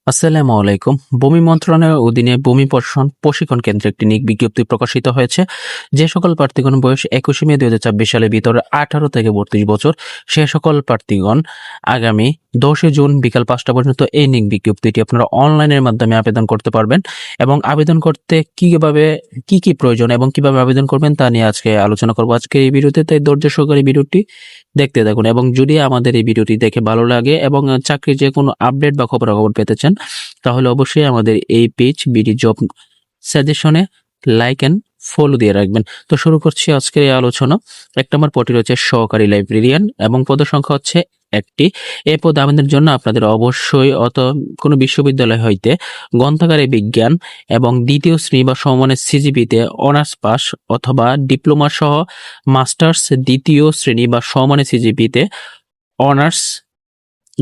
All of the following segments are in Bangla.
আসসালামু আলাইকুম। ভূমি মন্ত্রণালয়ের অধীনে ভূমি প্রশিক্ষণ কেন্দ্রে একটি নিয়োগ বিজ্ঞপ্তি প্রকাশিত হয়েছে। যে সকল প্রার্থীগণ বয়স 21 মে 2026 সালের ভিতরে 18 থেকে 32 বছর, সে সকল প্রার্থীগণ আগামী 10 জুন বিকাল 5টা পর্যন্ত এই নিয়োগ বিজ্ঞপ্তিটি আপনারা অনলাইনের মাধ্যমে আবেদন করতে পারবেন। এবং আবেদন করতে কিভাবে কি প্রয়োজন এবং কিভাবে আবেদন করবেন তা নিয়ে আজকে আলোচনা করব আজকে এই ভিডিওতে। তাই ধৈর্য সহকারে ভিডিওটি দেখতে থাকুন এবং যদি আমাদের এই ভিডিওটি দেখে ভালো লাগে এবং চাকরির যে কোনো আপডেট বা খবরাখবর পেতে চান তাহলে অবশ্যই আমাদের এই পেজ বিডি জব সাজেশনে লাইক এন্ড ফলো দিয়ে রাখবেন। তো শুরু করছি আজকের এই আলোচনা। 1 নম্বর পদটি রয়েছে সহকারী লাইব্রেরিয়ান এবং পদ সংখ্যা হচ্ছে একটি। এই পদ আবেদনের জন্য আপনাদের অবশ্যই কোনো বিশ্ববিদ্যালয় হইতে গ্রন্থাগারে বিজ্ঞান এবং দ্বিতীয় শ্রেণী বা সমমানের সিজিপিতে অনার্স পাস অথবা ডিপ্লোমা সহ মাস্টার্স দ্বিতীয় শ্রেণী বা সমমানের সিজিপিতে অনার্স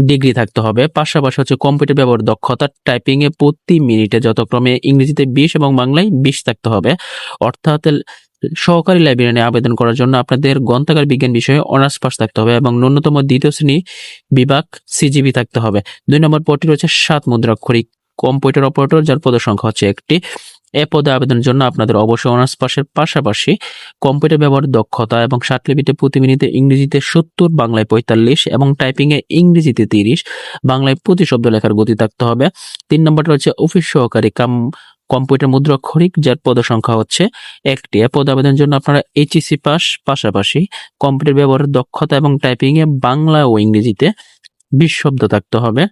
ডিগ্রি থাকতে হবে। পাশাপাশি হচ্ছে কম্পিউটার ব্যবহার দক্ষতা, টাইপিং এ প্রতি মিনিটে যথাক্রমে ইংরেজিতে 20 এবং বাংলায় 20 থাকতে হবে। অর্থাৎ সহকারী লাইব্রেরিয়ানে আবেদন করার জন্য আপনাদের গ্রন্থাগার বিজ্ঞান বিষয়ে অনার্স পাস থাকতে হবে এবং ন্যূনতম দ্বিতীয় শ্রেণী বিভাগ সিজিবি থাকতে হবে। 2 নম্বর পদটি রয়েছে 7 মুদ্রাক্ষরিক কম্পিউটার অপারেটর, যার পদ সংখ্যা হচ্ছে একটি। এ পদে আবেদনের জন্য আপনাদের অবশ্যই অনার্স পাসের পাশাপাশি কম্পিউটার ব্যবহার দক্ষতা এবং লিপিতে প্রতি মিনিটে ইংরেজিতে 70, বাংলায় 45 এবং টাইপিং এ ইংরেজিতে 30, বাংলায় প্রতি শব্দ লেখার গতি থাকতে হবে। 3 নম্বরটা হচ্ছে অফিস সহকারী কম্পিউটার মুদ্রাক্ষরিক, যার পদ সংখ্যা হচ্ছে একটি। এ পদে আবেদনের জন্য আপনারা এইচএসসি পাস পাশাপাশি কম্পিউটার ব্যবহারের দক্ষতা এবং টাইপিং এ বাংলা ও ইংরেজিতে 20 শব্দ থাকতে হবে।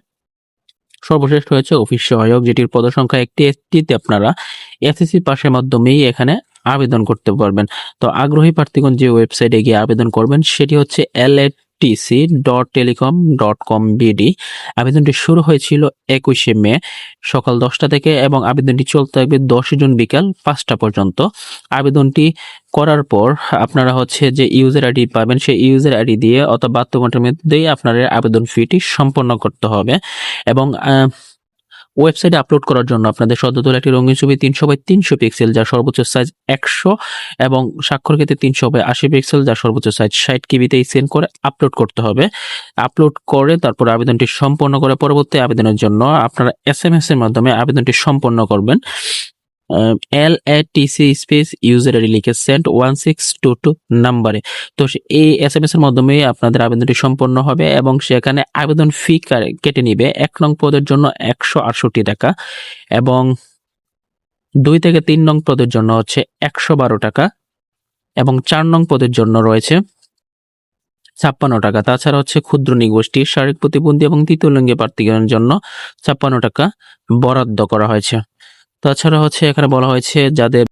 সর্বশেষ রয়েছে অফিস সহায়ক, যেটির পদ সংখ্যা একটি। এটিতে আপনারা এসএসসি পাসের মাধ্যমেই এখানে আবেদন করতে পারবেন। তো আগ্রহী প্রার্থীগণ যে ওয়েবসাইটে গিয়ে আবেদন করবেন সেটি হচ্ছে latc.telecom.com.bd। আবেদনটি শুরু হয়েছিল 21 মে সকাল 10টা থেকে এবং আবেদনটি চলতে থাকবে 10 জুন বিকাল 5টা পর্যন্ত। আবেদনটি করার পর আপনারা হচ্ছে যে ইউজার আইডি পাবেন, সেই ইউজার আইডি দিয়ে অথবা 72 ঘন্টার মধ্যেই আপনাদের আবেদন ফিটি সম্পন্ন করতে হবে। এবং ওয়েবসাইটে আপলোড করার জন্য আপনাদের সদ্য তোলা একটি রঙিন ছবি 300x300 পিক্সেল, যার সর্বোচ্চ সাইজ 100 এবং স্বাক্ষর ক্ষেত্রে 300x80 পিক্সেল, যার সর্বোচ্চ সাইজ 60 কেবিতে সেন্ড করে আপলোড করতে হবে। আপলোড করে তারপর আবেদনটি সম্পন্ন করে পরবর্তী আবেদনের জন্য আপনারা এসএমএস এর মাধ্যমে আবেদনটি সম্পন্ন করবেন। LATC স্পেস ইউজার আইডি লিখে সেন্ড 1622 নাম্বারে। তো এই এসএমএস এর মাধ্যমে আপনাদের আবেদনটি সম্পন্ন হবে এবং সেখানে আবেদন ফি কেটে নিবে। 1 নং পদের জন্য 168 টাকা এবং 2 থেকে 3 নং পদের জন্য হচ্ছে 112 টাকা এবং 4 নং পদের জন্য রয়েছে 56 টাকা। তাছাড়া হচ্ছে ক্ষুদ্র নিগোষ্ঠী, শারীরিক প্রতিবন্ধী এবং তৃতীয় লিঙ্গের প্রার্থীগণের জন্য 56 টাকা বরাদ্দ করা হয়েছে। তাছাড়া হচ্ছে এখানে বলা হয়েছে যাদের